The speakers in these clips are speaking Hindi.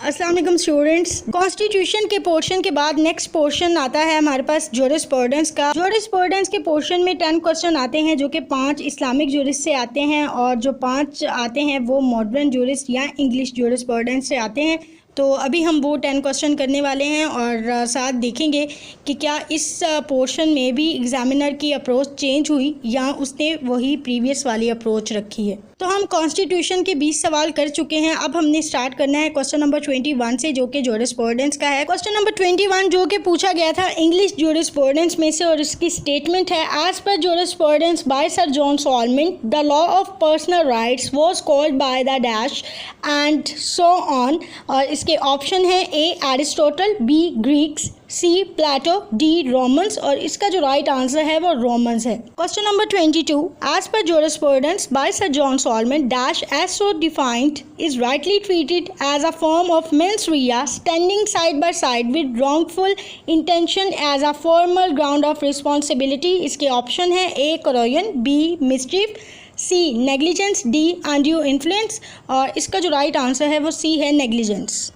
अस्सलाम वालेकुम स्टूडेंट्स। कॉन्स्टिट्यूशन के पोर्शन के बाद नेक्स्ट पोर्शन आता है हमारे पास ज्यूरिस्प्रूडेंस का। ज्यूरिस्प्रूडेंस के पोर्शन में 10 क्वेश्चन आते हैं जो कि 5 इस्लामिक ज्यूरिस से आते हैं और जो 5 आते हैं वो मॉडर्न ज्यूरिस या इंग्लिश ज्यूरिस्प्रूडेंस से आते हैं। तो अभी हम वो 10 क्वेश्चन करने वाले हैं और साथ देखेंगे कि क्या इस पोर्शन में भी एग्जामिनर की अप्रोच चेंज हुई या उसने वही प्रीवियस वाली अप्रोच रखी है। तो हम कॉन्स्टिट्यूशन के 20 सवाल कर चुके हैं। अब हमने स्टार्ट करना है क्वेश्चन नंबर 21 से जो कि ज्यूरिस्प्रूडेंस का है। क्वेश्चन नंबर 21 जो कि पूछा गया था इंग्लिश ज्यूरिस्प्रूडेंस में से और इसकी स्टेटमेंट है as per jurisprudence by sir John Salmond the law of personal rights was called by the dash and so on. और इसके ऑप्शन है A Aristotle, B Greeks, C Plato, D Romans और इसका जो राइट आंसर है वो रोमन्स है। Question number 22 as per jurisprudence by sir John Salmond dash as so defined is rightly treated as a form of mens rea standing side by side with wrongful intention as a formal ground of responsibility. इसके ऑप्शन है A coercion, B mischief, C negligence, D undue influence और इसका जो राइट आंसर है वो सी है negligence.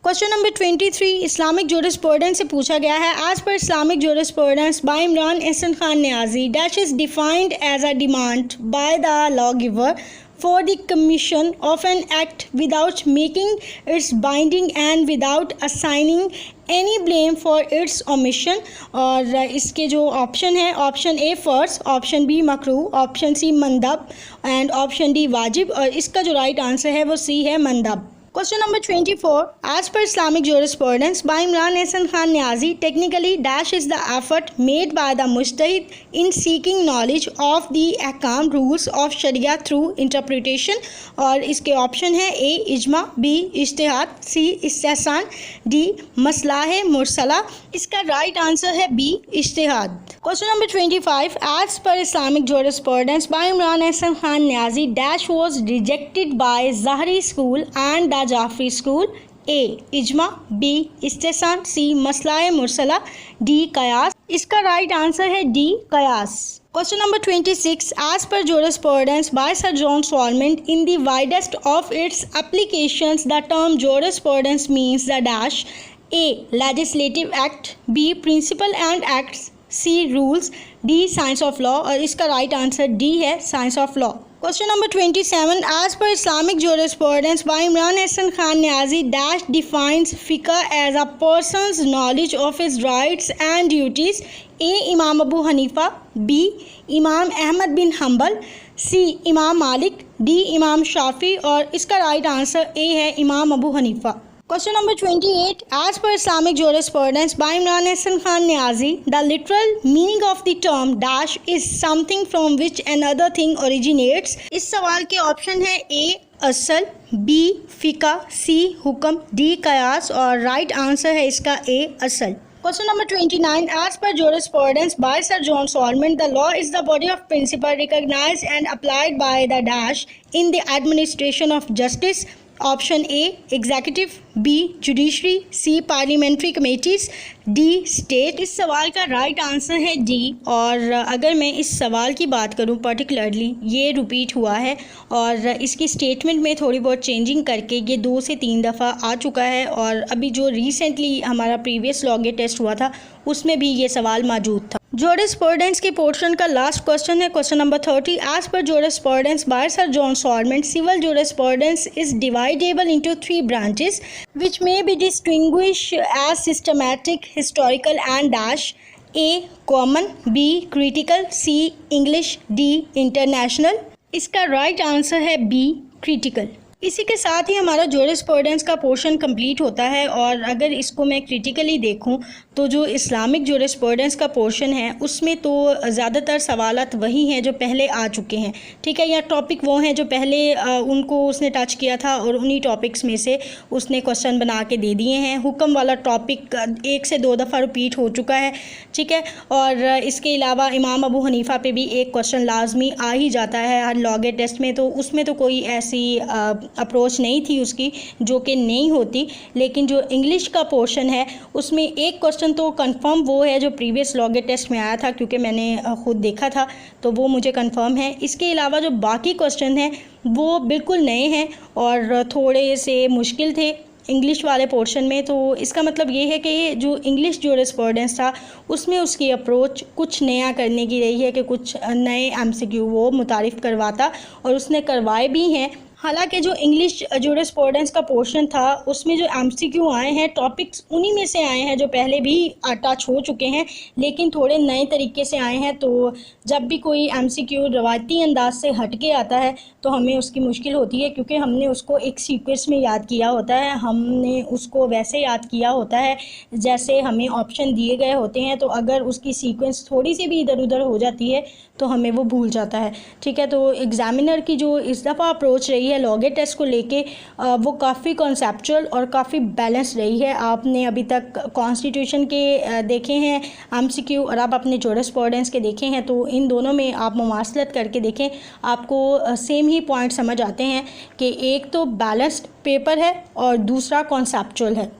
Question number 23 Islamic jurisprudence से पूछा गया है as per Islamic jurisprudence by Imran Ahsan Khan Niazi dash is defined as a demand by the law giver for the commission of an act without making its binding and without assigning any blame for its omission। और इसके जो ऑप्शन है ऑप्शन ए फ़र्ज, ऑप्शन बी मकरू, ऑप्शन सी मंदब एंड ऑप्शन डी वाजिब और इसका जो राइट आंसर है वो सी है मंदब। Question number 24 as per Islamic jurisprudence by Imran Ehsan Khan Niazi technically dash is the effort made by the mujtahid in seeking knowledge of the ahkam rules of sharia through interpretation। और इसके ऑप्शन है ए इजमा, बी इज्तिहाद, सी इस्तेहसान, डी मसलाह मुरसला। इसका राइट आंसर है B इज्तिहाद। Question number 25 as per Islamic jurisprudence by Imran Ehsan Khan Niazi dash was rejected by Zahri school and the Jafari school. A इजमा, बी इस्तेहसान, सी मसलाह मुरसला, डी कयास। इसका राइट आंसर है डी कयास। Question number 26 as per jurisprudence by sir John Salmond in the widest of its applications the term jurisprudence means the dash. A legislative act, B principle and acts, C rules, D science of law और इसका राइट आंसर डी है science of law. Question number 27 as per Islamic jurisprudence by Imran Ehsan Khan Niazi dash defines fiqh as a person's knowledge of his rights and duties। A इमाम अबू हनीफा, B इमाम अहमद बिन हम्बल, C इमाम मालिक, D इमाम शाफी और इसका राइट आंसर A है इमाम Abu Hanifa. Question number 28 as per Islamic jurisprudence by Imran Ehsan Khan Niazi the literal meaning of the term dash is something from which another thing originates। इस सवाल के ऑप्शन है ए असल, बी फ़िक़ा, सी हुक्म, डी कयास और राइट आंसर है इसका ए असल। Question number 29 as per jurisprudence by Sir John Solomon the law is the body of principle recognized and applied by the dash in the administration of justice। Option A executive, B judiciary, C parliamentary committees, D state. इस सवाल का राइट आंसर है डी। और अगर मैं इस सवाल की बात करूं पर्टिकुलरली ये रिपीट हुआ है और इसकी स्टेटमेंट में थोड़ी बहुत चेंजिंग करके ये 2 से 3 दफ़ा आ चुका है और अभी जो रिसेंटली हमारा प्रीवियस लॉ टेस्ट हुआ था उसमें भी ये सवाल मौजूद था। ज्यूरिस्प्रूडेंस के पोर्शन का लास्ट क्वेश्चन है question number 30 as per jurisprudence by sir John Salmond civil jurisprudence is dividable into 3 branches which may be distinguished as systematic, historical and dash। A common, B critical, C English, D international। इसका राइट आंसर है B critical। इसी के साथ ही हमारा ज्यूरिस्प्रूडेंस का पोर्शन कंप्लीट होता है और अगर इसको मैं क्रिटिकली देखूं तो जो इस्लामिक ज्यूरिस्प्रूडेंस का पोर्शन है उसमें तो ज़्यादातर सवालात वही हैं जो पहले आ चुके हैं, ठीक है, या टॉपिक वो हैं जो पहले उनको उसने टच किया था और उन्हीं टॉपिक्स में से उसने क्वेश्चन बना के दे दिए हैं। हुक्म वाला टॉपिक 1 से 2 दफ़ा रिपीट हो चुका है, ठीक है, और इसके अलावा इमाम अबू हनीफ़ा पे भी एक क्वेश्चन लाजमी आ ही जाता है हर लॉ टेस्ट में, तो उसमें तो कोई ऐसी अप्रोच नहीं थी उसकी जो कि नहीं होती। लेकिन जो इंग्लिश का पोर्शन है उसमें एक क्वेश्चन तो कंफर्म वो है जो प्रीवियस लॉ टेस्ट में आया था क्योंकि मैंने खुद देखा था तो वो मुझे कंफर्म है। इसके अलावा जो बाकी क्वेश्चन हैं वो बिल्कुल नए हैं और थोड़े से मुश्किल थे इंग्लिश वाले पोर्शन में। तो इसका मतलब ये है कि जो इंग्लिश जूरिस्प्रूडेंस था उसमें उसकी अप्रोच कुछ नया करने की रही है कि कुछ नए एमसीक्यू वो मुतारिफ़ करवाता, और उसने करवाए भी हैं। हालांकि जो इंग्लिश जूरिस्प्रूडेंस का पोर्शन था उसमें जो एमसीक्यू आए हैं टॉपिक्स उन्हीं में से आए हैं जो पहले भी टच हो चुके हैं, लेकिन थोड़े नए तरीके से आए हैं। तो जब भी कोई एमसीक्यू रवायती अंदाज से हट के आता है तो हमें उसकी मुश्किल होती है, क्योंकि हमने उसको एक सीक्वेंस में याद किया होता है, हमने उसको वैसे याद किया होता है जैसे हमें ऑप्शन दिए गए होते हैं। तो अगर उसकी सीक्वेंस थोड़ी सी भी इधर उधर हो जाती है तो हमें वो भूल जाता है। ठीक है, तो एग्ज़ामिनर की जो इस दफ़ा अप्रोच रही है लॉगे टेस्ट को लेके वो काफ़ी कॉन्सेप्चुअल और काफ़ी बैलेंस रही है। आपने अभी तक कॉन्स्टिट्यूशन के देखे हैं एमसीक्यू और आप अपने जूरिस्प्रूडेंस के देखे हैं, तो इन दोनों में आप मुमासलत करके देखें, आपको सेम ही पॉइंट समझ आते हैं कि एक तो बैलेंस्ड पेपर है और दूसरा कॉन्सेप्चुअल है।